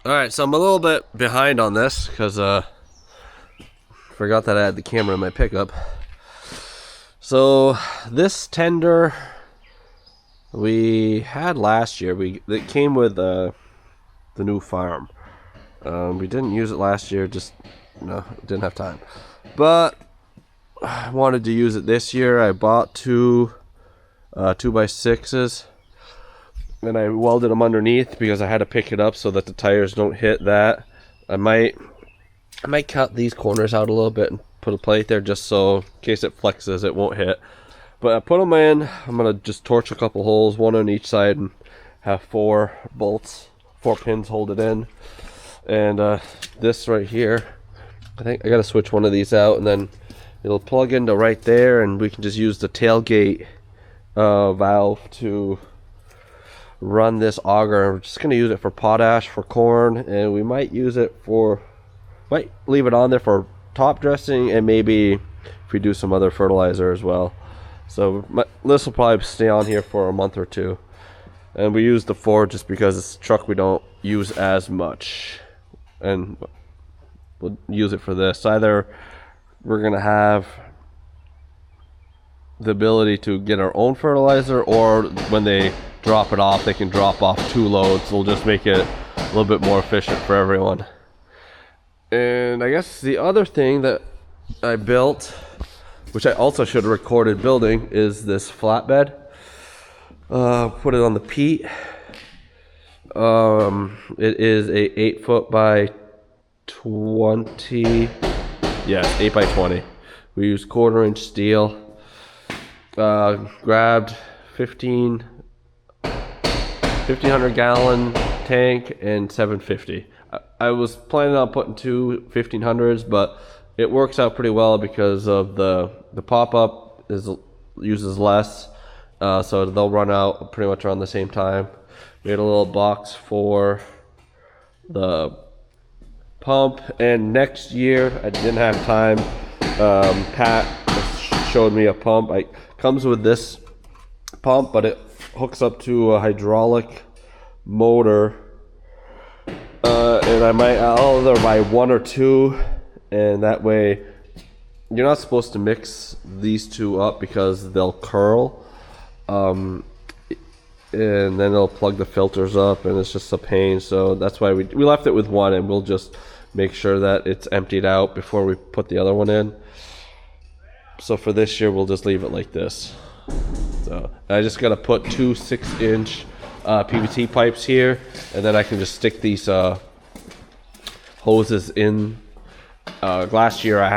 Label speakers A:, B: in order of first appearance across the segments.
A: Alright, so I'm a little bit behind on this because forgot that I had the camera in my pickup. So this tender we had last year. It came with the new farm. We didn't use it last year, just didn't have time. But I wanted to use it this year. I bought two 2x6s. And I welded them underneath because I had to pick it up so that the tires don't hit that. I might cut these corners out a little bit and put a plate there just so in case it flexes it won't hit. But I put them in. I'm gonna just torch a couple holes, one on each side, and have 4 bolts, 4 pins hold it in. And this right here, I think I gotta switch one of these out, and then it'll plug into right there, and we can just use the tailgate valve to run this auger. We're just gonna use it for potash for corn, and we might leave it on there for top dressing, and maybe if we do some other fertilizer as well. So this will probably stay on here for a month or two, and we use the Ford just because it's a truck we don't use as much, and we'll use it for this. Either we're gonna have the ability to get our own fertilizer, or when they drop it off, they can drop off 2 loads. We'll just make it a little bit more efficient for everyone. And I guess the other thing that I built, which I also should have recorded building, is this flatbed. Put it on the peat. It is a 8 foot by 20. Yes, 8 by 20. We use 1/4 inch steel. Grabbed 1,500 gallon tank and 750. I was planning on putting 2 1500s, but it works out pretty well because of the pop-up uses less, so they'll run out pretty much around the same time. We had a little box for the pump, and next year I didn't have time. Pat showed me a pump. It comes with this pump, but it hooks up to a hydraulic motor, and I'll either buy 1 or 2, and that way you're not supposed to mix these 2 up because they'll curl, and then it'll plug the filters up, and it's just a pain. So that's why we left it with 1, and we'll just make sure that it's emptied out before we put the other one in. So for this year we'll just leave it like this. So I just gotta put 2 6-inch PVC pipes here, and then I can just stick these hoses in. Last year I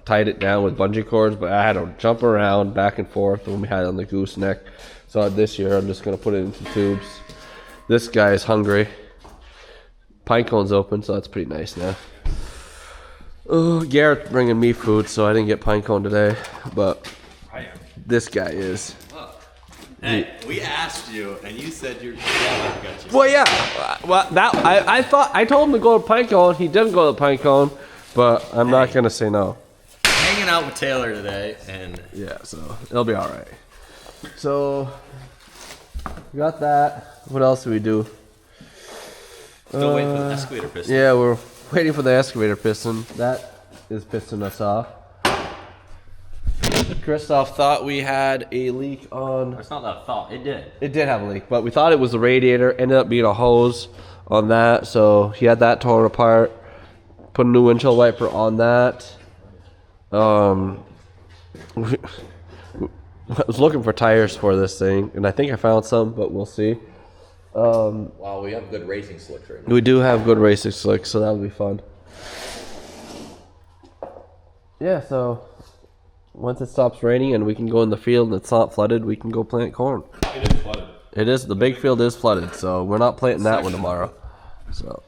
A: tied it down with bungee cords, but I had to jump around back and forth when we had it on the gooseneck. So this year I'm just gonna put it into tubes. This guy is hungry. Pine cone's open, so that's pretty nice now. Oh, Garrett's bringing me food, so I didn't get pine cone today, but this guy is.
B: Hey, we asked you, and you said you're. Yeah, I got you.
A: Well, yeah. Well, I thought I told him to go to pine cone. He didn't go to pine cone, but I'm not gonna say no.
B: Hanging out with Taylor today, and
A: yeah, so it'll be all right. So we got that. What else do we do?
B: still waiting for the excavator piston.
A: Yeah, we're waiting for the excavator piston. That is pissing us off. Christoph thought we had a leak on.
B: It's not that thought. It did.
A: It did have a leak, but we thought it was the radiator. Ended up being a hose on that, so he had that torn apart. Put a new windshield wiper on that. I was looking for tires for this thing, and I think I found some, but we'll see.
B: Wow, we have good racing slicks right now.
A: We do have good racing slicks, so that'll be fun. Yeah, so once it stops raining and we can go in the field and it's not flooded, we can go plant corn.
B: It is flooded.
A: It is. The big field is flooded, so we're not planting that one tomorrow. So,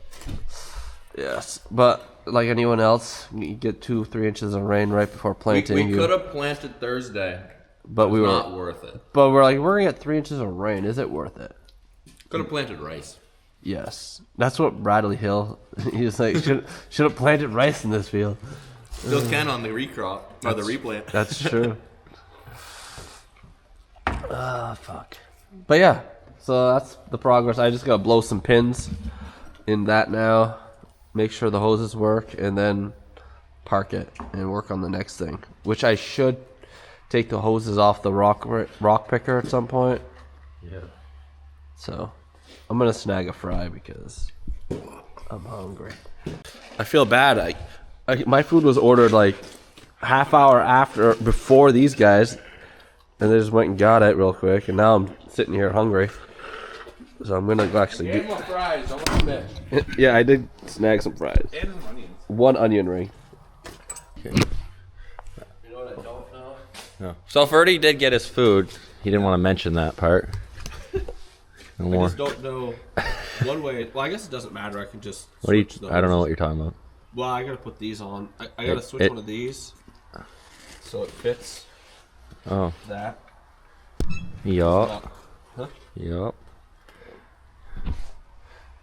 A: yes. But like anyone else, you get 2-3 inches of rain right before planting.
B: We could have planted Thursday,
A: but we were
B: not worth it.
A: But we're gonna get 3 inches of rain. Is it worth it?
B: Could have planted rice.
A: Yes. That's what Bradley Hill. He's like, should have planted rice in this field.
B: Still can on the recrop or the replant.
A: That's true. Fuck. But yeah, so that's the progress. I just gotta blow some pins in that now, make sure the hoses work, and then park it and work on the next thing. Which I should take the hoses off the rock picker at some point.
B: Yeah.
A: So I'm gonna snag a fry because I'm hungry. I feel bad. My food was ordered like half hour before these guys, and they just went and got it real quick, and now I'm sitting here hungry. So I'm gonna go actually do
B: more fries, don't admit.
A: yeah, I did snag some fries.
B: And some onions.
A: 1 onion ring.
B: You know what I don't know?
C: No. So Ferdy did get his food. He didn't want to mention that part. No
B: I
C: more.
B: just don't know one way. Well, I guess it doesn't matter. I can just
C: What do you?
B: switch those.
C: I don't know what you're talking about.
B: Well, I gotta put these on. I gotta switch one of these so it fits
C: Oh.
B: that.
C: Yup.
B: Huh?
C: Yup.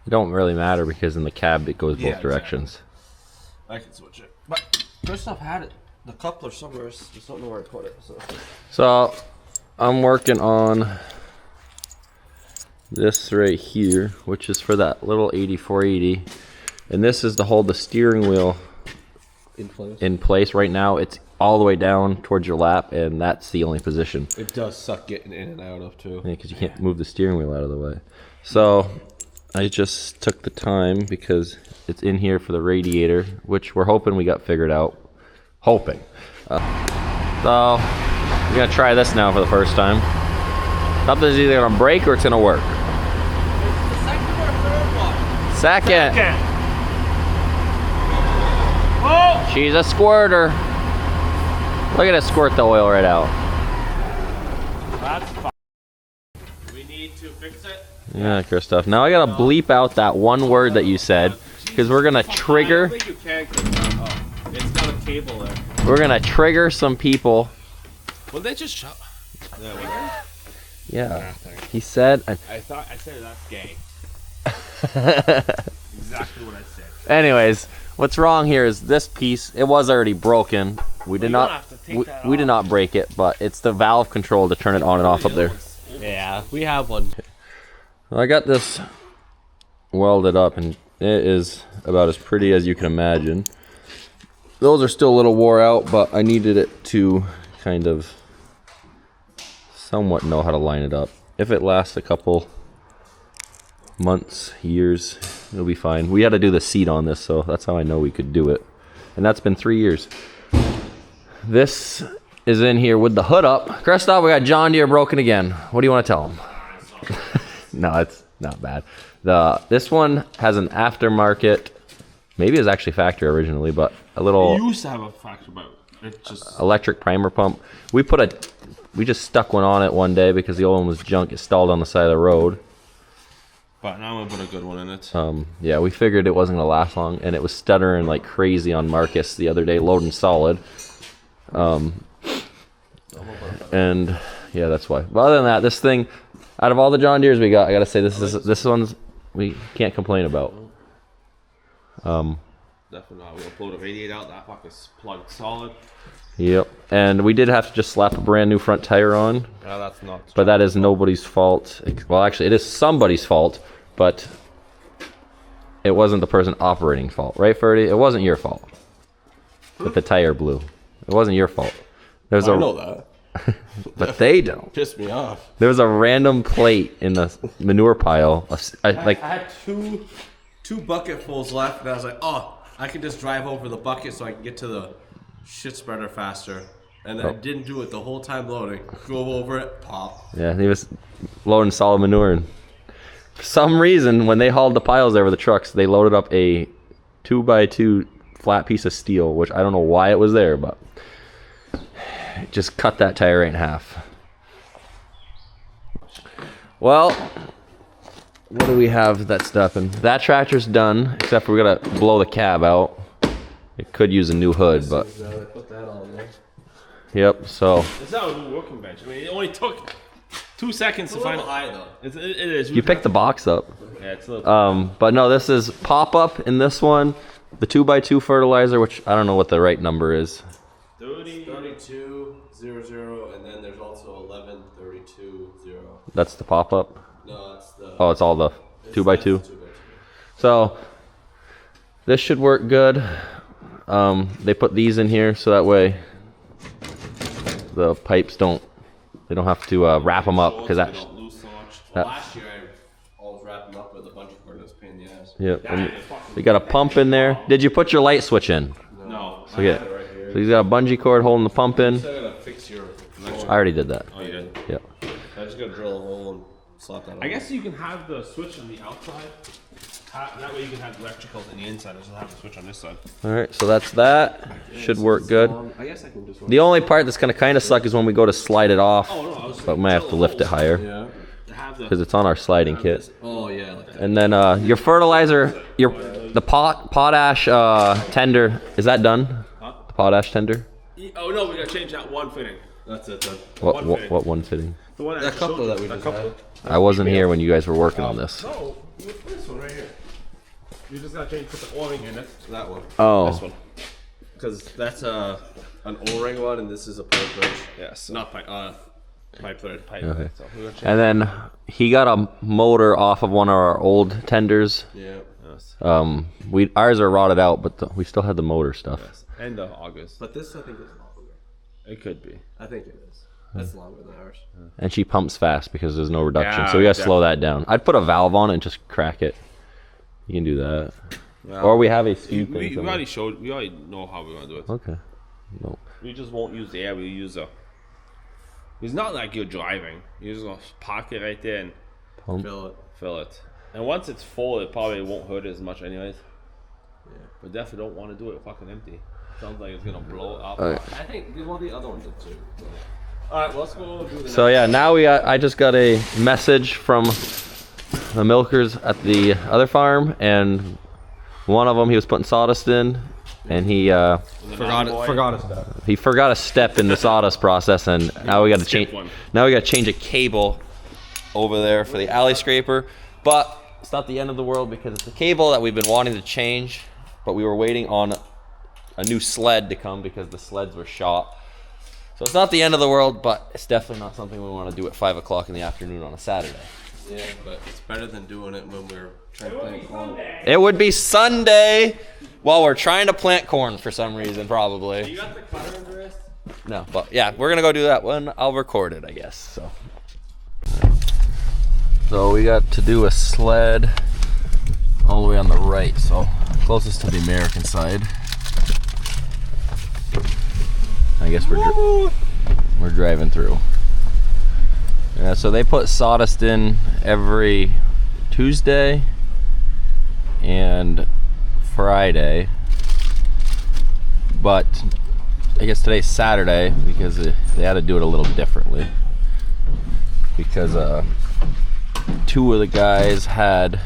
C: It don't really matter because in the cab it goes both
B: Yeah,
C: directions.
B: I can switch it. But Christoph had it. The coupler somewhere. Just don't know where I put it.
C: So I'm working on this right here, which is for that little 8480, and this is to hold the steering wheel in place. Right now it's all the way down towards your lap, and that's the only position.
A: It does suck getting in and out of too.
C: Yeah, because you can't move the steering wheel out of the way. So I just took the time because it's in here for the radiator, which we're hoping we got figured out. Hoping. So we're gonna try this now for the first time. Something's either gonna break or it's gonna work. Second.
D: Oh!
C: She's a squirter. Look at it squirt the oil right out.
D: That's fine.
B: We need to fix it.
C: Yeah, Christoph. Now I gotta bleep out that one word that you said, because we're gonna
B: I
C: trigger.
B: don't think you can. It's got a cable there.
C: We're gonna trigger some people.
B: Well, they just shut.
C: Yeah. He said.
B: I said that's gay. Exactly what I said.
C: Anyways, what's wrong here is this piece. It was already broken. We did not. We did not break it, but it's the valve control to turn it on and off up there.
A: Yeah, we have one.
C: I got this welded up, and it is about as pretty as you can imagine. Those are still a little wore out, but I needed it to kind of somewhat know how to line it up. If it lasts a couple months, years, it'll be fine. We had to do the seat on this, so that's how I know we could do it. And that's been 3 years. This is in here with the hood up. Christoph, we got John Deere broken again. What do you want to tell him? No, it's not bad. This one has an aftermarket, maybe it's actually factory originally, but a little
B: It used to have a factory, but it just.
C: electric primer pump. We just stuck one on it one day because the old one was junk. It stalled on the side of the road.
B: But now I'm gonna put a good one in it.
C: Yeah, we figured it wasn't gonna last long, and it was stuttering like crazy on Marcus the other day, loading solid. And yeah, that's why. But other than that, this thing, out of all the John Deeres we got, I gotta say this one's we can't complain about.
B: Definitely not. We'll pull the radiator out. That fucker's plugged solid.
C: Yep. And we did have to just slap a brand new front tire on.
B: Yeah, that's not.
C: But that is nobody's fault. Well, actually, it is somebody's fault, but it wasn't the person operating fault, right, Ferdy? It wasn't your fault that the tire blew. It wasn't your fault. There's
B: I know that.
C: but they don't.
B: Pissed me off.
C: There was a random plate in the manure pile.
B: I had two bucketfuls left, and I was like, oh, I can just drive over the bucket so I can get to the shit spreader faster. And then I didn't do it the whole time loading. Go over it, pop.
C: Yeah, he was loading solid manure, and for some reason, when they hauled the piles over the trucks, they loaded up a 2x2 flat piece of steel, which I don't know why it was there, but it just cut that tire in half. Well, what do we have that's stopping? That tractor's done, except for we gotta blow the cab out. It could use a new hood, but
A: Put that on there.
C: yep. So
D: It's not a new working bench. I mean, it only took 2 seconds to
B: It's a
D: find
B: little
D: it.
B: high, though.
D: It is.
C: you picked the box up.
D: Yeah, it's a little.
C: But no, this is pop up in this one. The 2x2 fertilizer, which I don't know what the right number is.
B: 3200, and then there's also 1132.0.
C: That's the pop up.
B: No,
C: Oh, it's all the 2x2. So this should work good. They put these in here so that way the pipes don't have to wrap them up because that.
B: Don't lose so much. Well, last year I always wrapped them up with a bunch of cord. It was a pain in the ass.
C: Yep. And we got a pump in there. Did you put your light switch in?
B: No.
C: So yeah. So he's got a bungee cord holding the pump in.
B: I gotta fix your connection.
C: I already did that.
B: Oh, you did?
C: Yeah.
B: I just gotta drill a hole and slap that on.
D: I guess you can have the switch on the outside. That way you can have the electricals on the inside. Just have the switch on this side.
C: All right. So that's that. Should work good.
B: I guess I can just.
C: The only part that's gonna kind of suck is when we go to slide it off.
D: Oh no, I was.
C: But we might have to lift it higher
B: Yeah.
D: To have the.
C: because it's on our sliding kit.
B: Oh yeah. Like that.
C: And then your fertilizer, the potash tender, is that done?
D: Huh?
C: The potash tender?
D: Oh no, we gotta change that one fitting.
B: That's it then.
C: What one fitting?
D: The one
B: That couple that we just had.
C: I wasn't here when you guys were working on this.
D: No, this one right here. You just gotta change, put the O-ring in it.
B: That one.
C: Oh.
B: This one. Because that's an O-ring one, and this is a pipe wrench. Yes. Not pipe. Pipe thread. Pipe.
C: Okay.
B: So we're gonna change.
C: And then he got a motor off of one of our old tenders.
B: Yeah. Yes.
C: Ours are rotted out, but we still had the motor stuff.
D: And the August.
B: But this I think is longer.
D: It could be.
B: I think it is. That's longer than ours.
C: And she pumps fast because there's no reduction,
D: Yeah,
C: so we gotta slow that down. I'd put a valve on it and just crack it. You can do that. Or we have a speed thing.
D: We already showed. We already know how we're gonna do it.
C: Okay. No.
D: We just won't use the air. We use a. It's not like you're driving. You just gonna park it right there and
C: Pump.
B: Fill it.
D: And once it's full, it probably won't hurt as much anyways.
B: Yeah.
D: But definitely don't want to do it fucking empty. Sounds like it's gonna blow up.
C: Okay.
B: I think well the other one did too. All right, well, let's go do the
C: So yeah, now I just got a message from the milkers at the other farm, and one of them he was putting sawdust in, and he forgot a step in the sawdust process, and now we got to change. Now we got to change a cable over there for the alley scraper, but it's not the end of the world because it's a cable that we've been wanting to change, but we were waiting on a new sled to come because the sleds were shot. So it's not the end of the world, but it's definitely not something we want to do at 5 o'clock in the afternoon on a Saturday.
B: Yeah, but it's better than doing it when we're trying to plant corn.
C: It would be Sunday while we're trying to plant corn for some reason, probably.
B: You got the cutter in the wrist?
C: No, but yeah, we're gonna go do that when I'll record it, I guess. So we got to do a sled all the way on the right, so closest to the American side. I guess we're driving through. Yeah, so they put sawdust in every Tuesday and Friday, but I guess today's Saturday because they had to do it a little differently because two of the guys had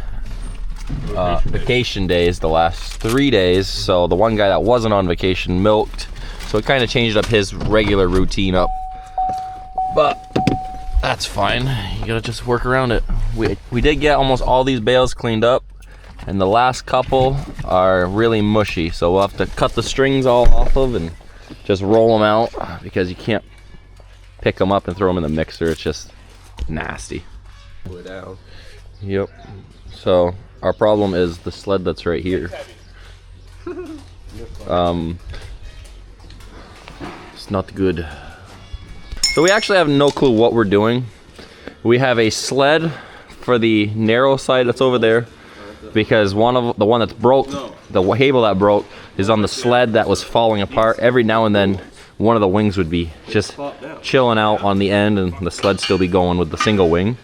C: vacation days the last 3 days, so the one guy that wasn't on vacation milked, so it kind of changed up his regular routine up, but that's fine. You gotta just work around it. We did get almost all these bales cleaned up, and the last couple are really mushy, so we'll have to cut the strings all off of and just roll them out because you can't pick them up and throw them in the mixer. It's just nasty.
B: Go down.
C: Yep. So our problem is the sled that's right here. It's not good. So we actually have no clue what we're doing. We have a sled for the narrow side that's over there because the one that's broke, the cable that broke, is on the sled that was falling apart. Every now and then one of the wings would be just chilling out on the end and the sled still be going with the single wing.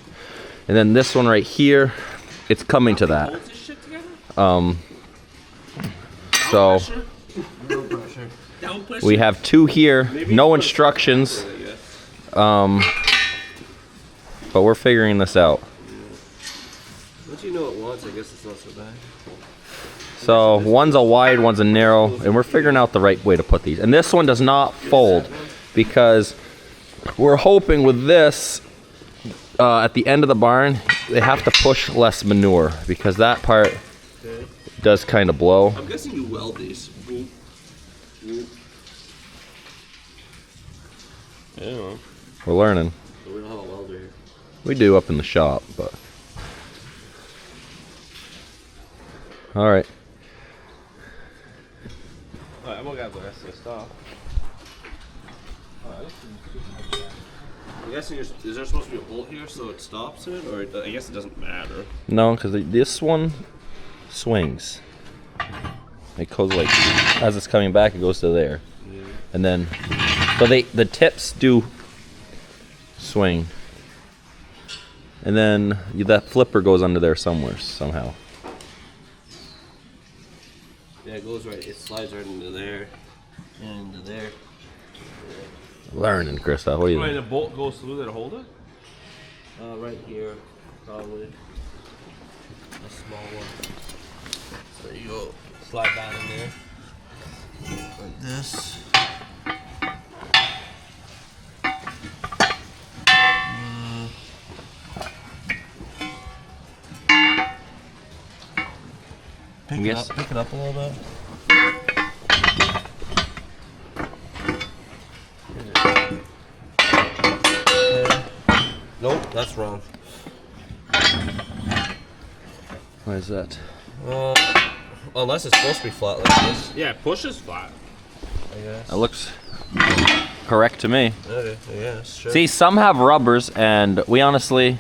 C: And then this one right here, it's coming to that. So we have two here, no instructions, but we're figuring this out.
B: Once you know it once, I guess it's not so bad.
C: So one's a wide, one's a narrow, and we're figuring out the right way to put these. And this one does not fold because we're hoping with this, at the end of the barn, they have to push less manure because that part does kind of blow.
B: I'm guessing you weld these.
C: We're learning.
B: We don't have a welder here.
C: We do up in the shop, but All right.
D: Alright, I'm gonna grab the rest of the stuff.
B: I'm guessing is there supposed to be a bolt here so it stops it, or I guess it doesn't matter.
C: No, because this one swings. It goes like, as it's coming back, it goes to there. Yeah. And then, so the tips do swing. And then that flipper goes under there somewhere, somehow.
B: Yeah, it goes right, it slides right into there, and into there.
C: Learning, Christoph. What do you
D: Right,
C: think?
D: the bolt goes through there to hold it?
B: Right here, probably. A small one. So you go, slide that in there. Like this. Pick it up a little bit. Nope, that's wrong.
C: Why is that?
B: Unless it's supposed to be flat like this,
D: Yeah, push is flat.
B: I guess.
C: That looks correct to me.
B: Okay, yeah, sure.
C: See, some have rubbers, and we honestly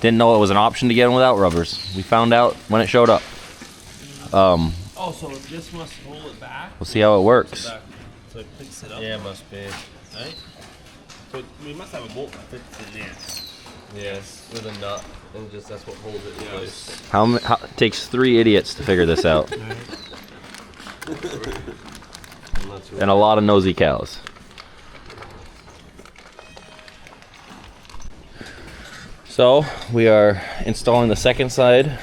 C: didn't know it was an option to get them without rubbers. We found out when it showed up.
D: Oh, so this must hold it back?
C: We'll see how it works.
D: So it picks it up.
B: Yeah, it must be.
D: Right? So we must have a bolt that fits in there.
B: Yes, with a nut, and just that's what holds it in place.
C: How it takes 3 idiots to figure this out, and a lot of nosy cows. So we are installing the second side,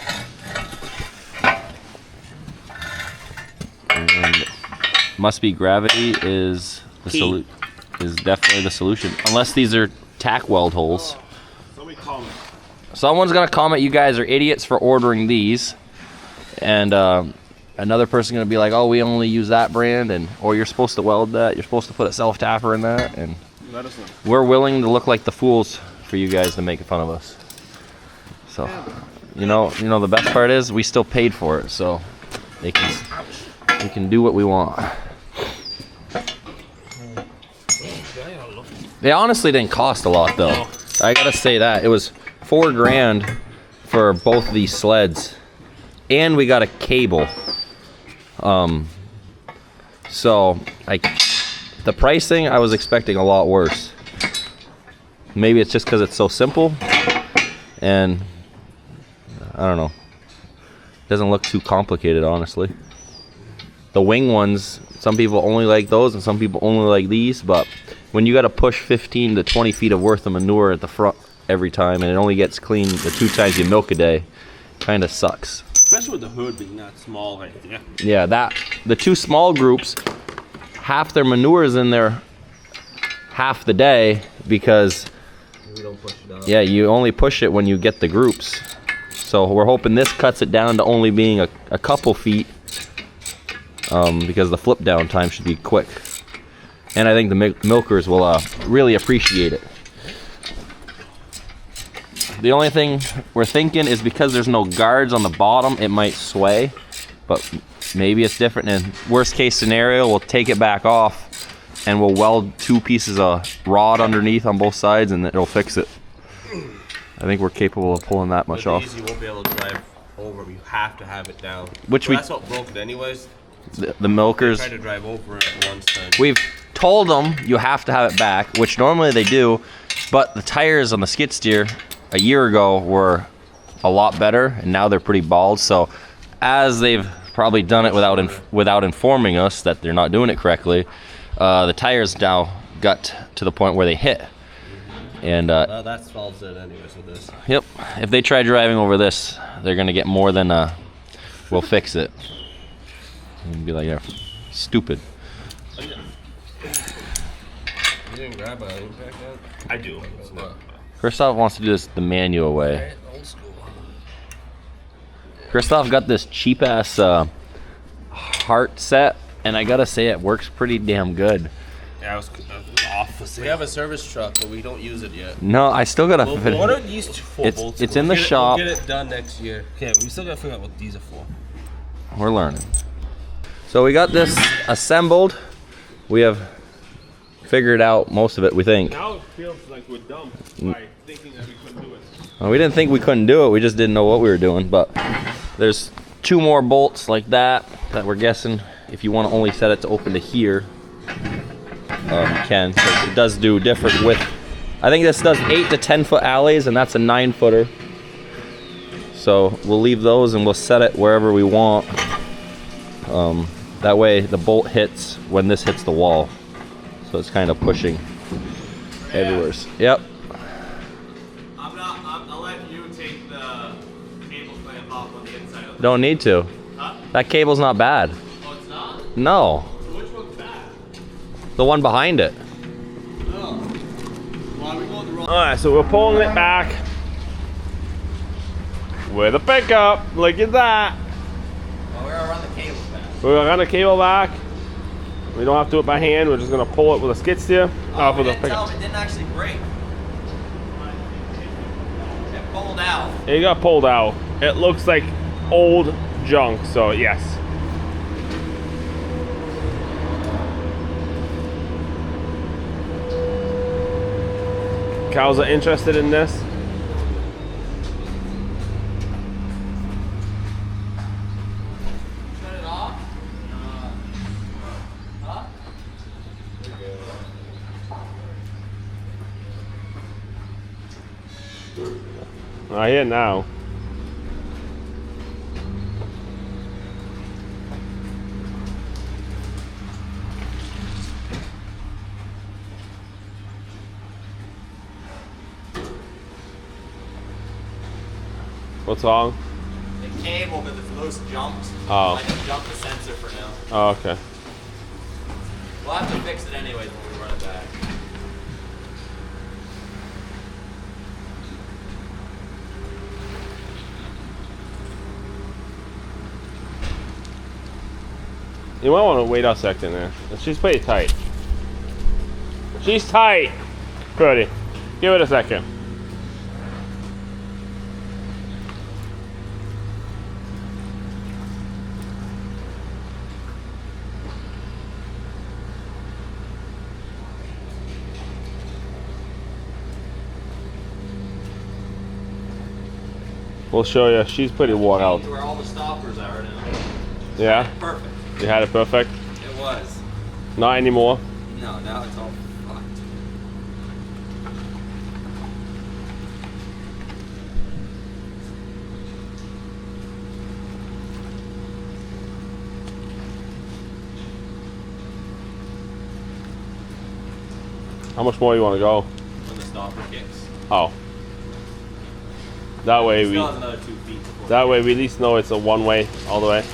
C: and must be gravity is the is definitely the solution, unless these are tack weld holes.
D: Somebody comment.
C: Someone's gonna comment you guys are idiots for ordering these, and another person gonna be like, oh, we only use that brand, and or you're supposed to weld that, you're supposed to put a self-tapper in that, and
D: Let us know.
C: we're willing to look like the fools for you guys to make fun of us. So, you know the best part is we still paid for it, so we can do what we want. They honestly didn't cost a lot though. I gotta say that it was $4 grand for both these sleds, and we got a cable. So the pricing I was expecting a lot worse. Maybe it's just because it's so simple, and I don't know. It doesn't look too complicated, honestly. The wing ones, some people only like those, and some people only like these, but when you got to push 15 to 20 feet of worth of manure at the front every time, and it only gets clean the 2 times you milk a day, kind of sucks.
D: Especially with the hood being that small right there.
C: Yeah, the 2 small groups, half their manure is in there half the day because
B: We don't push it out.
C: yeah, you only push it when you get the groups. So we're hoping this cuts it down to only being a couple feet, because the flip down time should be quick. And I think the milkers will really appreciate it. The only thing we're thinking is because there's no guards on the bottom, it might sway, but maybe it's different. And worst case scenario, we'll take it back off and we'll weld 2 pieces of rod underneath on both sides, and it'll fix it. I think we're capable of pulling that much off.
B: These you won't be able to drive over. You have to have it down.
C: Which
B: Well,
C: we-
B: that's what broke it anyways.
C: The milkers,
B: Tried to drive over it once. And
C: we've told them you have to have it back, which normally they do, but the tires on the skid steer a year ago were a lot better, and now they're pretty bald. So as they've probably done it without informing us that they're not doing it correctly, the tires now got to the point where they hit. And
B: that solves it anyways with this.
C: yep, if they try driving over this, they're gonna get more than we'll fix it. And be like, yeah, stupid.
B: You didn't grab an impact yet?
D: I do.
C: Christoph wants to do this the manual way.
B: Old school.
C: Christoph got this cheap ass heart set, and I gotta say it works pretty damn good.
D: Yeah, I was off.
B: We have a service truck, but we don't use it yet.
C: No, I still gotta.
B: What are these 4 bolts?
C: It's
B: for?
C: in the shop.
B: We'll get it done next year.
D: Okay, we still gotta figure out what these are for.
C: We're learning. So we got this assembled. We have figured out most of it, we think.
D: Now it feels like we're dumb by thinking that we couldn't do it.
C: Well, we didn't think we couldn't do it. We just didn't know what we were doing. But there's 2 more bolts like that we're guessing if you want to only set it to open to here, you can. So it does do different width. I think this does 8 to 10 foot alleys, and that's a 9-footer. So we'll leave those and we'll set it wherever we want. That way the bolt hits when this hits the wall. So it's kind of pushing everywhere. Yep.
B: I'll let you take the cable clamp off on the inside of the...
C: Don't need to.
B: Huh?
C: That cable's not bad.
B: Oh, it's not?
C: No.
B: Which one's bad?
C: The one behind it.
B: Oh. Well, we going the wrong...
D: Alright, so we're pulling it back with a pickup. Look at that.
C: Well, we're gonna run the cables back.
D: We're gonna run the cable back. We don't have to do it by hand. We're just gonna pull it with a skid steer off with a pickup.
C: It didn't actually break. It pulled out.
D: It got pulled out. It looks like old junk, so yes. Cows are interested in this.
C: Shut it off. Huh?
D: I hear now. What's wrong?
C: The cable with the loose jumped.
D: Oh.
C: I just jumped the sensor for now.
D: Oh, okay.
C: We'll have to fix it anyways when we run it back.
D: You might want to wait a second there. She's pretty tight. She's tight. Pretty. Give it a second. We'll show you. She's pretty worn out.
C: Where all the stoppers are now.
D: Yeah?
C: Perfect.
D: You had it perfect?
C: It was.
D: Not anymore.
C: No, now it's all fucked.
D: How much more you want to go?
C: When the stopper kicks.
D: Oh. That way
C: Still has another 2 feet before.
D: That way we at least know it's a one-way all the way.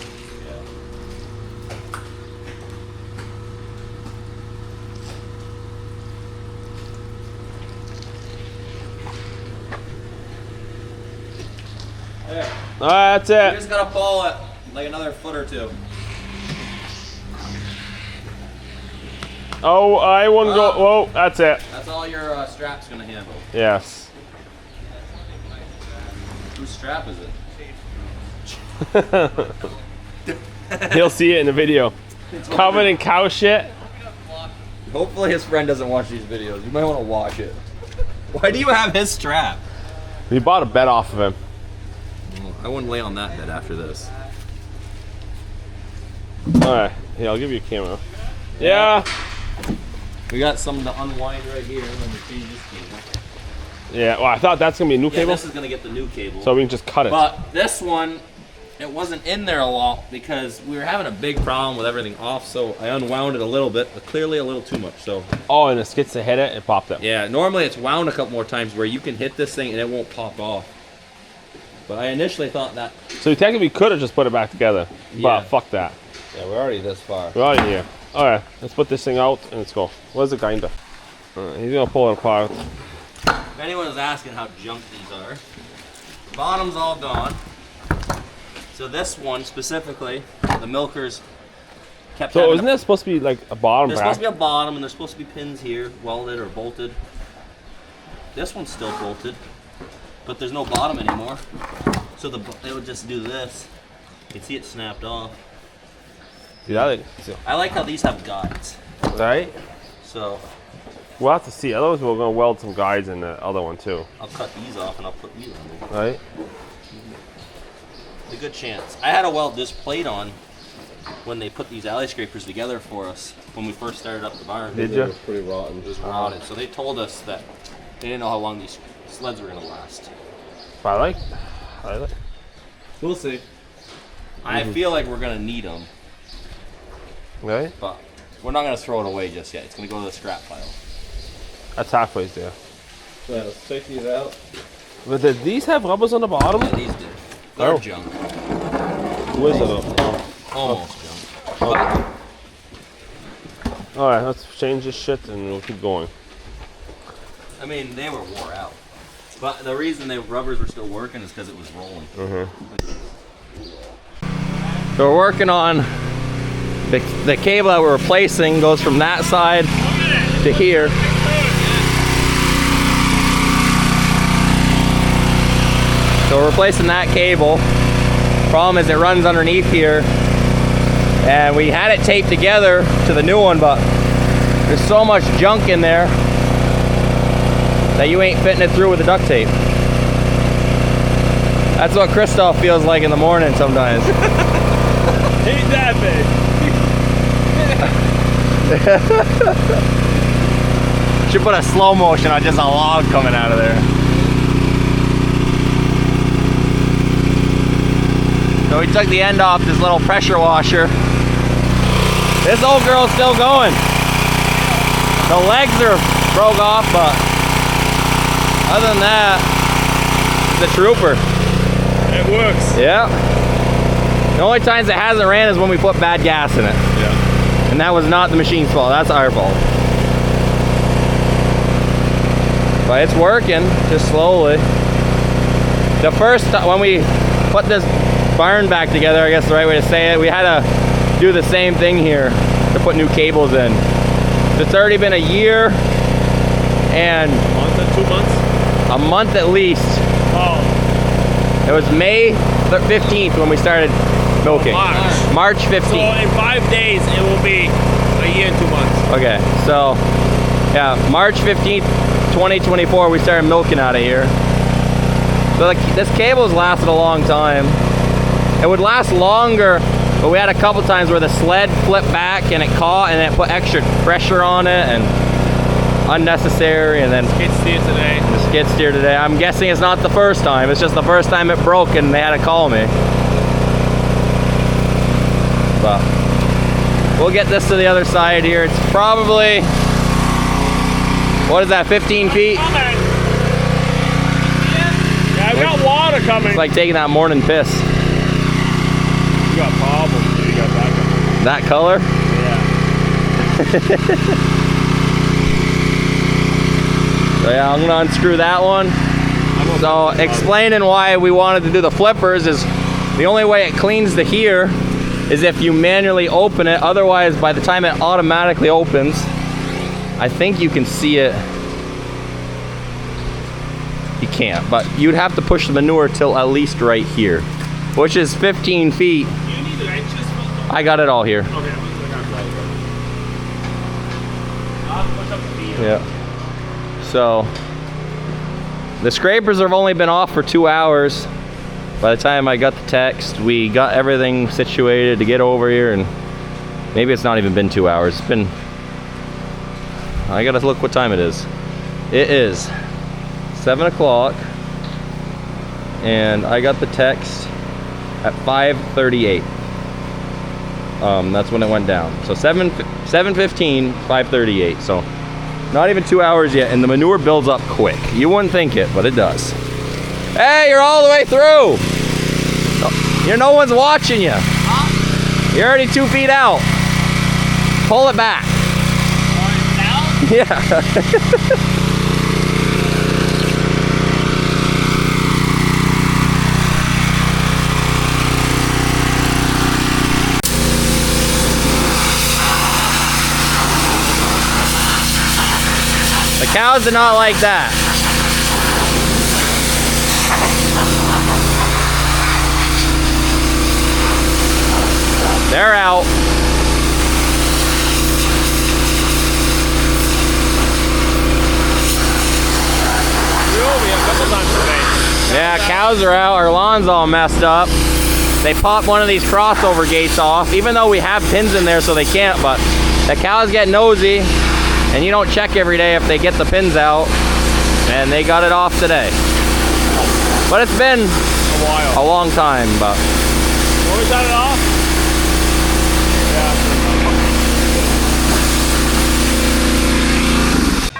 C: There.
D: Alright, that's
C: You
D: it.
C: just gotta pull it like another foot or 2.
D: Oh, I wouldn't go. Whoa, that's it.
C: That's all your strap's gonna handle.
D: Yes.
C: Whose strap is it?
D: He'll see it in the video. Covered in cow shit.
C: Hopefully his friend doesn't watch these videos. You might want to watch it. Why do you have his strap?
D: We bought a bed off of him.
C: I wouldn't lay on that bed after this.
D: Alright, here, I'll give you a camera. Yeah.
C: We got some to unwind right here and then we change this cable.
D: Yeah, well, I thought that's going to be a new
C: Yeah,
D: cable.
C: this is gonna get the new cable.
D: So we can just cut it.
C: But this one, it wasn't in there a lot because we were having a big problem with everything off, so I unwound it a little bit, but clearly a little too much, so.
D: Oh, and the skids to hit it, it popped up.
C: Yeah, normally it's wound a couple more times where you can hit this thing and it won't pop off. But I initially thought that.
D: So we technically could have just put it back together.
C: Yeah.
D: But fuck that.
C: Yeah, we're already this far.
D: We're already here. Alright, let's put this thing out and let's go. Where's the grinder? He's going to pull it apart.
C: If anyone is asking how junk these are, the bottom's all gone. So this one specifically, the milkers kept
D: So
C: having
D: isn't that supposed to be like a bottom
C: There's
D: bracket?
C: supposed to be a bottom and there's supposed to be pins here, welded or bolted. This one's still bolted, but there's no bottom anymore. So it would just do this. You can see it snapped off.
D: Dude,
C: I like how these have guides.
D: right?
C: So
D: We'll have to see. Otherwise, we're gonna weld some guides in the other one too.
C: I'll cut these off and I'll put these on there.
D: Right?
C: A good chance. I had to weld this plate on when they put these alley scrapers together for us when we first started up the barn.
D: Did
A: It
D: you?
A: was pretty rotten.
C: It was rotted. So they told us that they didn't know how long these sleds were gonna last.
D: I like.
B: We'll see.
C: I feel like we're gonna need them,
D: Right?
C: but we're not gonna throw it away just yet. It's gonna go to the scrap pile.
D: That's halfway there.
A: Yeah, let's take these out.
D: But did these have rubbers on the bottom?
C: Yeah, these did. They're
D: Oh.
C: junk.
D: Where's it up?
C: Almost junk.
D: All right, let's change this shit and we'll keep going.
C: I mean, they were wore out. But the reason the rubbers were still working is because it was rolling. So we're working on the cable that we're replacing goes from that side to here. So we're replacing that cable. Problem is it runs underneath here. And we had it taped together to the new one, but there's so much junk in there that you ain't fitting it through with the duct tape. That's what Christoph feels like in the morning sometimes.
D: Ain't that big.
C: Should put a slow motion on just a log coming out of there. So we took the end off this little pressure washer. This old girl's still going. The legs are broke off, but other than that, the trooper.
D: It works.
C: Yeah. The only times it hasn't ran is when we put bad gas in it.
D: Yeah.
C: And that was not the machine's fault, that's our fault. But it's working, just slowly. The first time, when we put this barn back together, I guess the right way to say it, we had to do the same thing here to put new cables in. It's already been a year and
D: A month or 2 months?
C: a month at least.
D: Oh.
C: It was May 15th when we started milking. March 15th.
D: So in 5 days, it will be a year and 2 months.
C: Okay, so yeah, March 15th, 2024, we started milking out of here. So this cable's lasted a long time. It would last longer, but we had a couple times where the sled flipped back and it caught and it put extra pressure on it and unnecessary, and then
D: Skid steer today.
C: the skid steer today. I'm guessing it's not the first time, it's just the first time it broke and they had to call me. But we'll get this to the other side here. It's probably, what is that, 15 feet?
D: Yeah, we got water coming.
C: It's like taking that morning piss.
D: You got problems. You got backup.
C: That color?
D: Yeah.
C: So yeah, I'm gonna unscrew that one. So explaining why we wanted to do the flippers is the only way it cleans the here is if you manually open it. Otherwise, by the time it automatically opens, I think you can see it. You can't, but you'd have to push the manure till at least right here, which is 15 feet.
D: You need the wrenches?
C: I got it all here.
D: Okay, I'll push up the feet.
C: Yeah. So the scrapers have only been off for 2 hours. By the time I got the text, we got everything situated to get over here, and maybe it's not even been 2 hours. It's been, I gotta look what time it is. It is 7 o'clock, and I got the text at 5:38. That's when it went down. So 7:15, 5:38. So not even 2 hours yet, and the manure builds up quick. You wouldn't think it, but it does. Hey, you're all the way through. No one's watching you. You're already 2 feet out. Pull it back. Yeah. The cows do not like that. They're out. Yeah, cows are out. Our lawn's all messed up. They popped one of these crossover gates off, even though we have pins in there so they can't, but the cows get nosy and you don't check every day if they get the pins out, and they got it off today. But it's been a long time, but.
D: When we got it off?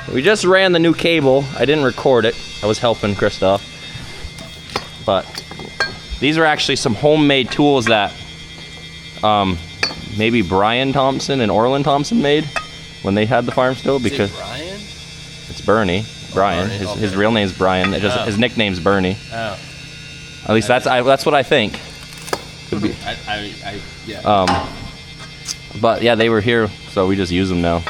D: Yeah.
C: We just ran the new cable. I didn't record it. I was helping Christoph. But these are actually some homemade tools that maybe Brian Thompson and Orland Thompson made when they had the farm still, because
B: Brian?
C: it's Bernie. Brian.
B: Bernie,
C: His real name's Brian. It just, his nickname's Bernie.
B: Oh.
C: At least that's what I think. Could be.
B: Yeah.
C: But yeah, they were here, so we just use them now.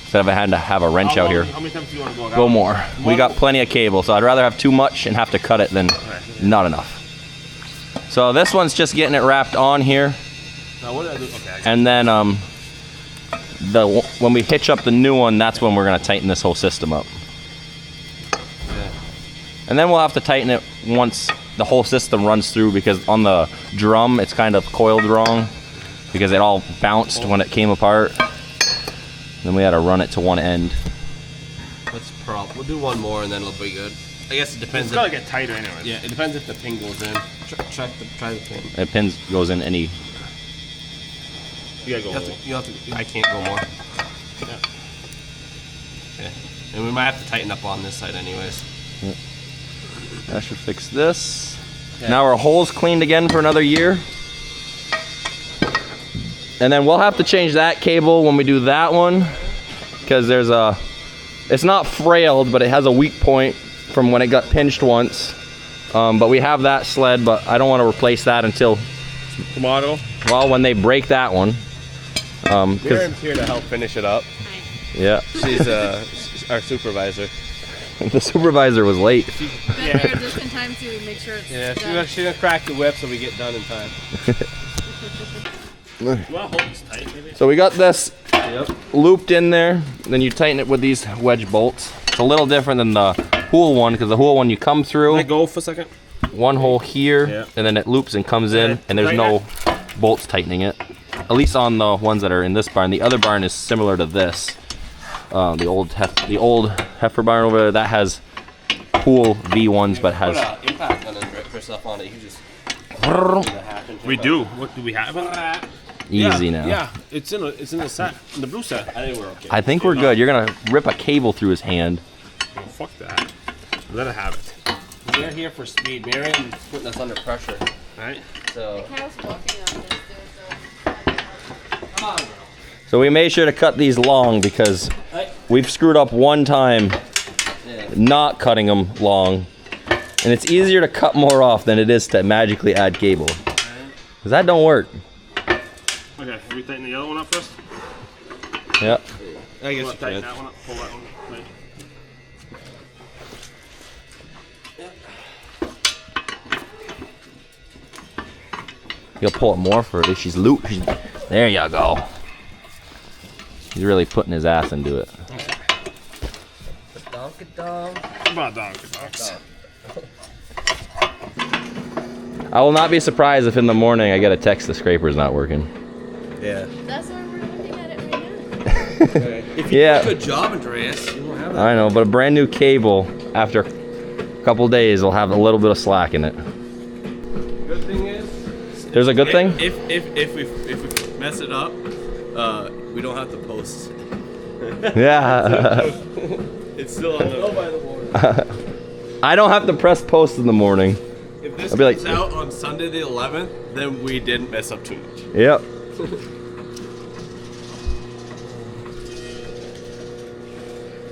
C: Instead of having to have a wrench out here.
D: How many times do you want to go?
C: Go more. We got plenty of cable, so I'd rather have too much and have to cut it than not enough. So this one's just getting it wrapped on here.
D: Now what did I do? Okay.
C: And then when we hitch up the new one, that's when we're gonna tighten this whole system up. And then we'll have to tighten it once the whole system runs through, because on the drum it's kind of coiled wrong because it all bounced when it came apart. Then we had to run it to one end.
B: We'll do one more and then it'll be good. I guess it depends.
D: It's gotta get tighter anyway.
B: Yeah, it depends if the pin goes in. Try the pin.
C: And pins goes in any.
D: You gotta go
B: You have to. I can't go more. Yeah. And we might have to tighten up on this side anyways.
C: That should fix this. Now our hole's cleaned again for another year. And then we'll have to change that cable when we do that one, because there's a, it's not frailed, but it has a weak point from when it got pinched once. But we have that sled, but I don't want to replace that until
D: tomorrow.
C: Well, when they break that one.
B: Miriam's here to help finish it up.
C: Yeah.
B: She's our supervisor.
C: The supervisor was late.
E: Been there just in time to make sure it's done.
B: She's gonna crack the whip so we get done in time.
D: You want to hold this tight, maybe?
C: So we got this looped in there. Then you tighten it with these wedge bolts. It's a little different than the Hool one, because the Hool one you come through.
D: Let go for a second.
C: One hole here, and then it loops and comes in, and there's no bolts tightening it. At least on the ones that are in this barn. The other barn is similar to this. The old heifer barn over there, that has Hool V1s, but has
B: impact on for stuff on it. You just
D: we do. What do we have on that?
C: Easy now.
D: Yeah, it's in the set, in the blue set. I think we're okay.
C: I think we're good. You're gonna rip a cable through his hand.
D: Oh, fuck that. Let it have it.
B: We're here for speed. Miriam's putting us under pressure.
D: Right?
B: So.
E: Kyle's walking on this,
B: Come on, girl.
C: So we made sure to cut these long because we've screwed up one time not cutting them long. And it's easier to cut more off than it is to magically add cable. Because that don't work.
D: Okay, we tighten the other one up first?
C: Yep.
B: I guess you
D: tighten
B: can.
D: that one up, pull that one. Right.
C: You'll pull it more for it. She's loop. There you go. He's really putting his ass into it. I will not be surprised if in the morning I get a text the scraper's not working.
B: Yeah.
E: That's why we're looking at it right now.
B: If you do a good job, Andreas, you won't have that.
C: I know, but a brand new cable after a couple days will have a little bit of slack in it.
B: Good thing is,
C: There's a good thing?
B: If we mess it up, we don't have to post.
C: Yeah.
B: It's still on the by the board.
C: I don't have to press post in the morning.
B: If this
C: I'll be like,
B: comes out on Sunday the 11th, then we didn't mess up too much.
C: Yep.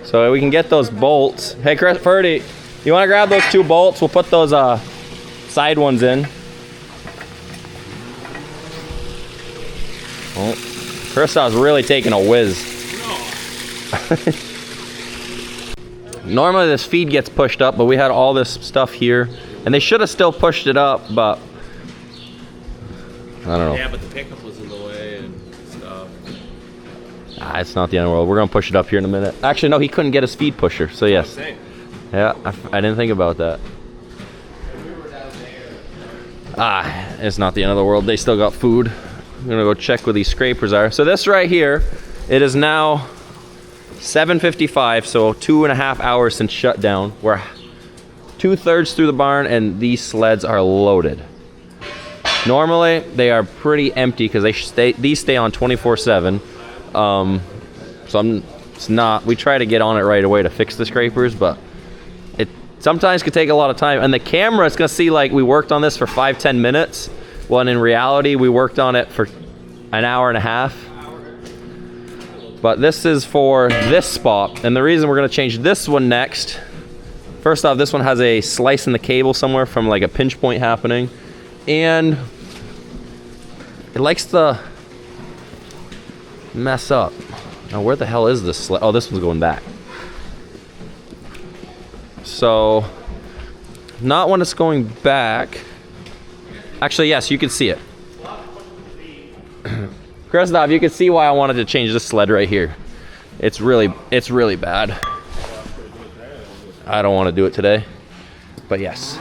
C: So we can get those bolts. Hey, Chris, Ferdy, you want to grab those two bolts? We'll put those side ones in. Oh, Christop's really taking a whiz. Normally this feed gets pushed up, but we had all this stuff here, and they should have still pushed it up, but I don't know.
B: Yeah, but the pickup was in the way and stuff.
C: It's not the end of the world. We're gonna push it up here in a minute. Actually, no, he couldn't get a speed pusher, so yes.
B: Same.
C: Yeah, I didn't think about that. It's not the end of the world. They still got food. I'm gonna go check where these scrapers are. So this right here, it is now 7:55, so 2.5 hours since shutdown. We're 2/3 through the barn and these sleds are loaded. Normally they are pretty empty because these stay on 24/7. It's not. We try to get on it right away to fix the scrapers, but it sometimes could take a lot of time. And the camera is gonna see like we worked on this for 5-10 minutes, when in reality we worked on it for an hour and a half. But this is for this spot, and the reason we're gonna change this one next. First off, this one has a slice in the cable somewhere from like a pinch point happening, and it likes to mess up. Now, where the hell is this sled? Oh, this one's going back. So, not when it's going back. Actually, yes, you can see it. Christoph, you can see why I wanted to change this sled right here. It's really bad. I don't want to do it today, but yes,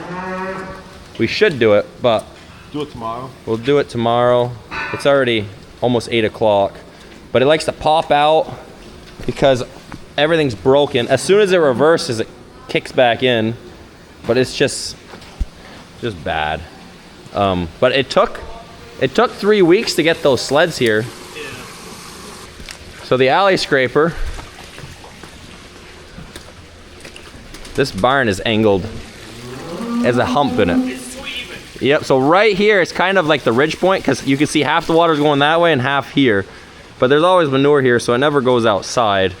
C: we should do it, but
D: Do it tomorrow.
C: we'll do it tomorrow. It's already almost 8 o'clock, but it likes to pop out because everything's broken. As soon as it reverses, it kicks back in, but it's just bad. But it took 3 weeks to get those sleds here. So the alley scraper, this barn is angled. Has a hump in it. Yep, so right here, it's kind of like the ridge point because you can see half the water's going that way and half here. But there's always manure here, so it never goes outside.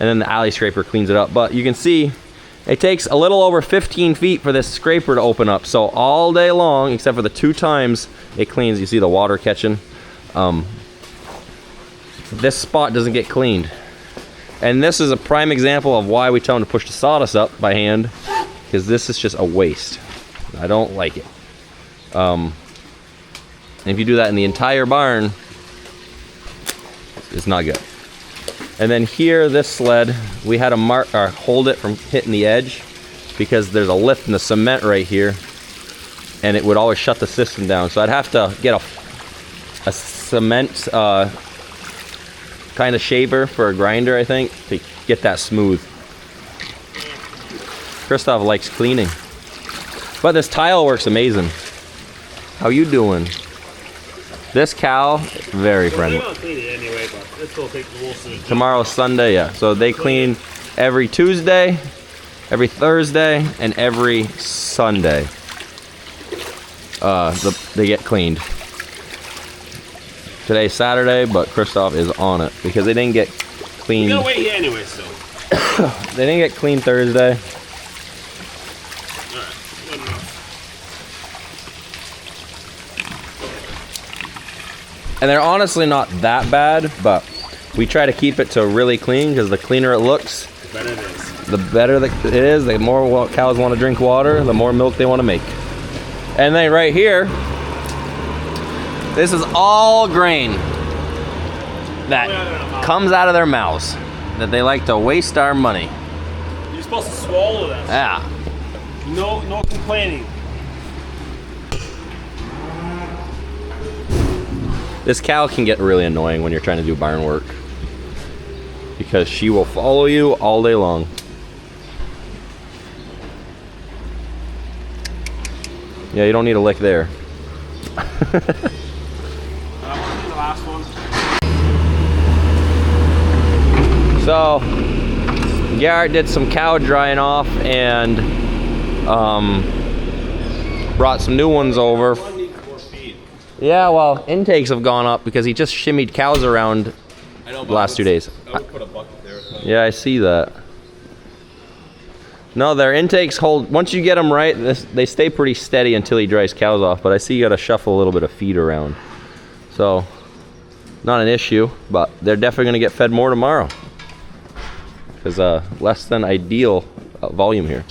C: And then the alley scraper cleans it up. But you can see it takes a little over 15 feet for this scraper to open up. So all day long, except for the 2 times it cleans, you see the water catching. This spot doesn't get cleaned. And this is a prime example of why we tell them to push the sawdust up by hand, because this is just a waste. I don't like it. And if you do that in the entire barn, it's not good. And then here, this sled, we had to hold it from hitting the edge because there's a lift in the cement right here, and it would always shut the system down. So I'd have to get a cement kind of shaper for a grinder, I think, to get that smooth. Christoph likes cleaning, but this tile works amazing. How you doing? This cow, very friendly.
D: They don't clean it anyway, but it's gonna take the wolves to the gym.
C: Tomorrow's Sunday, yeah. So they clean every Tuesday, every Thursday, and every Sunday. They get cleaned. Today's Saturday, but Christoph is on it because they didn't get cleaned.
D: You're gonna wait here anyway, so.
C: They didn't get cleaned Thursday.
D: Alright, good enough.
C: And they're honestly not that bad, but we try to keep it to really clean because the cleaner it looks,
D: The better it is.
C: the better it is. The more cows want to drink water, the more milk they want to make. And then right here, this is all grain that comes out of their mouths that they like to waste our money.
D: You're supposed to swallow that.
C: Yeah.
D: No complaining.
C: This cow can get really annoying when you're trying to do barn work because she will follow you all day long. Yeah, you don't need a lick there.
D: I want to do the last one.
C: So, Garrett did some cow drying off and brought some new ones over.
B: One needs more feed.
C: Yeah, well, intakes have gone up because he just shimmied cows around
B: I know,
C: the last 2 days.
B: I would put a bucket there. So.
C: Yeah, I see that. No, their intakes hold, once you get them right, they stay pretty steady until he dries cows off, but I see you gotta shuffle a little bit of feed around. So, not an issue, but they're definitely gonna get fed more tomorrow. Because less than ideal volume here.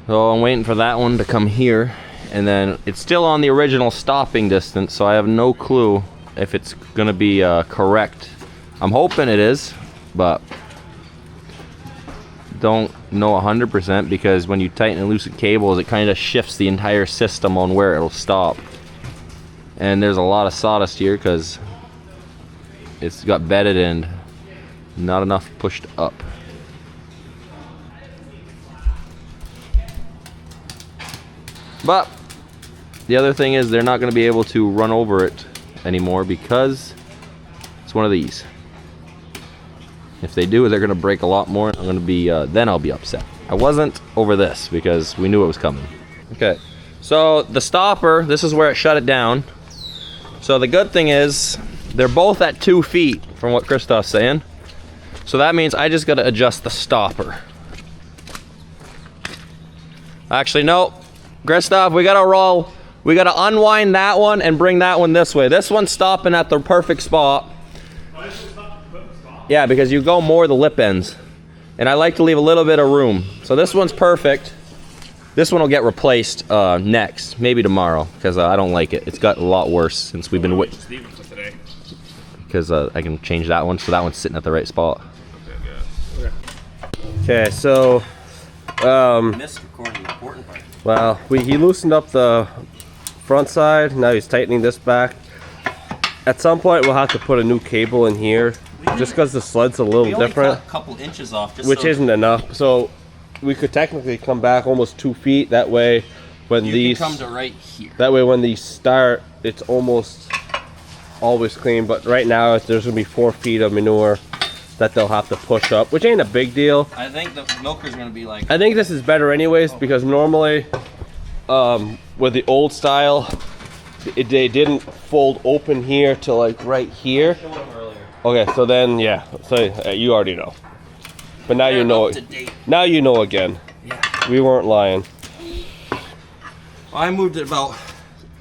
C: So I'm waiting for that one to come here. And then it's still on the original stopping distance, so I have no clue if it's gonna be correct. I'm hoping it is, but don't know 100% because when you tighten and loosen cables, it kind of shifts the entire system on where it'll stop. And there's a lot of sawdust here because it's got bedded and not enough pushed up. But the other thing is they're not going to be able to run over it anymore because it's one of these. If they do, they're going to break a lot more. I'm going to be then I'll be upset. I wasn't over this because we knew it was coming. Okay, so the stopper, this is where it shut it down. So the good thing is they're both at 2 feet from what Christoph's saying. So that means I just got to adjust the stopper. Actually, no. Christoph, we gotta roll. We gotta unwind that one and bring that one this way. This one's stopping at the perfect spot. Yeah, because you go more the lip ends. And I like to leave a little bit of room. So this one's perfect. This one will get replaced next, maybe tomorrow, because I don't like it. It's got a lot worse since we've been waiting. Because I can change that one, so that one's sitting at the right spot.
A: Okay, so
C: Missed recording the important part.
A: well, he loosened up the front side. Now he's tightening this back. At some point, we'll have to put a new cable in here, just because the sled's a little different,
C: Cut a couple inches off, just
A: which
C: so
A: isn't enough. So we could technically come back almost 2 feet. That way, when
C: you
A: these
C: can come to right here.
A: that way when these start, it's almost always clean. But right now, there's gonna be 4 feet of manure that they'll have to push up, which ain't a big deal.
C: I think the milker's gonna be like.
A: I think this is better anyways, because normally with the old style they didn't fold open here to like right here. Okay, so then yeah, so you already know, but now you know it. Now you know again.
C: Yeah.
A: We weren't lying.
C: I moved it about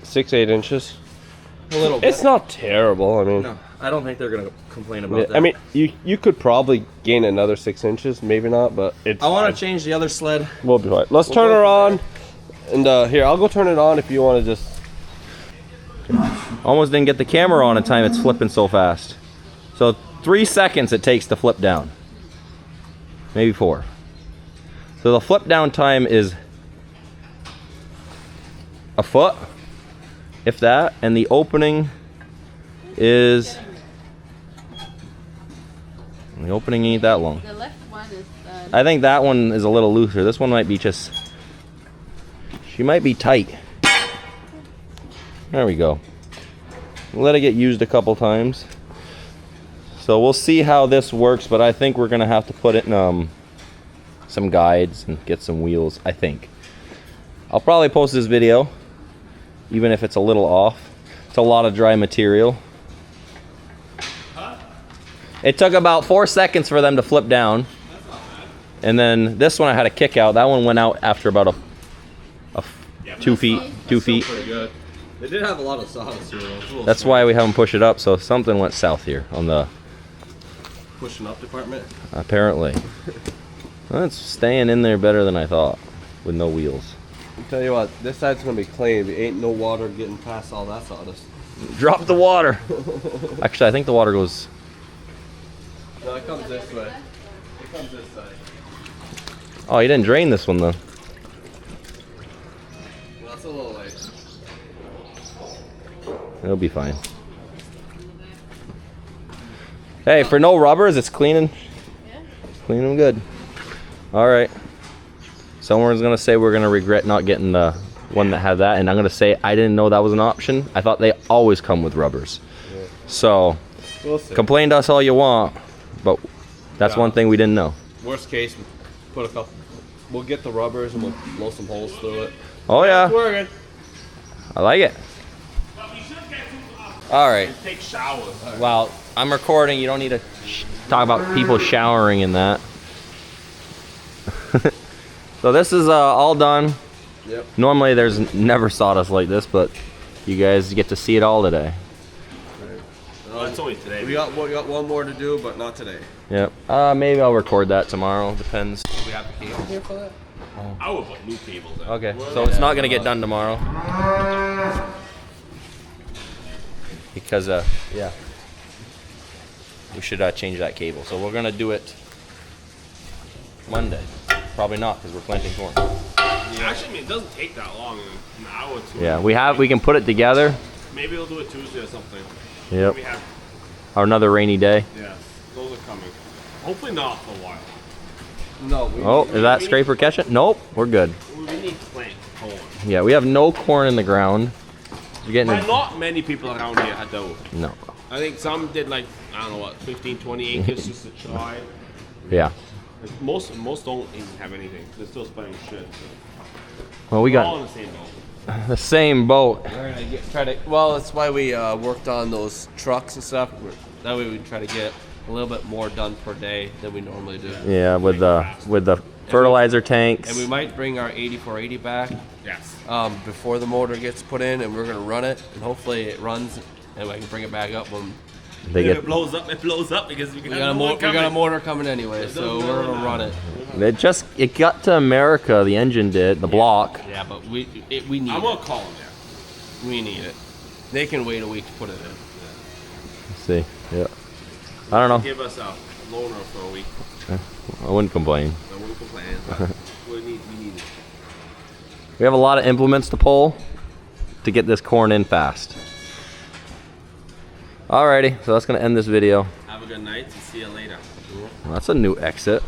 A: 6-8 inches.
C: a little bit.
A: It's not terrible. I mean,
C: No, I don't think they're gonna complain about that.
A: I mean, you could probably gain another 6 inches, maybe not, but it's
C: I want
A: fine.
C: to change the other sled.
A: We'll be fine. Let's turn her on, and here, I'll go turn it on if you want to just.
C: Almost didn't get the camera on in time. It's flipping so fast. So 3 seconds it takes to flip down. Maybe 4. So the flip down time is a foot, if that, and the opening is. The opening ain't that long.
E: The left one is.
C: I think that one is a little looser. This one might be just. She might be tight. There we go. Let it get used a couple times. So we'll see how this works, but I think we're gonna have to put it in some guides and get some wheels, I think. I'll probably post this video, even if it's a little off. It's a lot of dry material. It took about 4 seconds for them to flip down. And then this one I had a kick out. That one went out after about 2 feet. 2 feet.
B: Pretty good. They did have a lot of sawdust here though.
C: That's why we haven't pushed it up. So something went south here on the.
B: Pushing up department.
C: Apparently. Well, it's staying in there better than I thought with no wheels.
A: I'll tell you what, this side's gonna be clean. There ain't no water getting past all that sawdust.
C: Drop the water. Actually, I think the water goes.
A: No, it comes this way. It comes this side.
C: Oh, you didn't drain this one though.
A: Well, that's a little late.
C: It'll be fine. Hey, for no rubbers, it's cleaning.
E: Yeah.
C: Cleaning them good. All right. Someone's gonna say we're gonna regret not getting the one that had that, and I'm gonna say I didn't know that was an option. I thought they always come with rubbers.
A: Yeah.
C: So,
A: We'll see.
C: complain to us all you want, but that's one thing we didn't know.
A: Worst case, we put a couple. We'll get the rubbers and we'll blow some holes through it.
C: Oh yeah,
A: It's working.
C: I like it. All right.
D: Take showers.
C: Well, I'm recording. You don't need to talk about people showering in that. So this is all done.
A: Yep.
C: Normally there's never sawdust like this, but you guys get to see it all today.
D: It's only today.
A: We got one more to do, but not today.
C: Yep. Maybe I'll record that tomorrow. Depends.
A: Do we have a cable here for that?
D: I would put new cables in.
C: Okay, so it's not gonna get done tomorrow. Because, yeah. We should change that cable. So we're gonna do it Monday. Probably not, because we're planting corn.
D: Yeah. Actually, I mean, it doesn't take that long, an hour or two.
C: Yeah, we can put it together.
D: Maybe we'll do it Tuesday or something.
C: Yep.
D: We have,
C: Or another rainy day.
D: yes, those are coming. Hopefully not for a while.
B: No,
C: Oh, is that scraper catching? Nope, we're good.
D: We need to plant corn.
C: Yeah, we have no corn in the ground. You're getting
D: But not many people around here had those.
C: no.
D: I think some did like, I don't know what, 15, 20 acres just to try.
C: Yeah.
D: Like, most don't even have anything. They're still spraying shit. So.
C: Well, we
D: We're all
C: got
D: in the same boat.
C: the same boat.
B: We're gonna try to. Well, that's why we worked on those trucks and stuff. That way we try to get a little bit more done per day than we normally do.
C: Yeah, with the fertilizer tanks.
B: And we might bring our 8480 back
D: Yes.
B: before the motor gets put in, and we're gonna run it, and hopefully it runs, and I can bring it back up when
C: They
D: If
C: get
D: it blows up because we
B: we got a motor coming anyway. So we're gonna run it.
C: it got to America. The engine did the block.
B: Yeah, but we need
D: I'm
B: it.
D: gonna call him there.
B: We need it. They can wait a week to put it in.
C: Let's see, yeah. I don't know.
D: Give us a loaner for a week.
C: I wouldn't complain.
D: I won't complain. But we need it.
C: We have a lot of implements to pull to get this corn in fast. Alrighty, so that's gonna end this video.
D: Have a good night and see you later.
C: That's a new exit.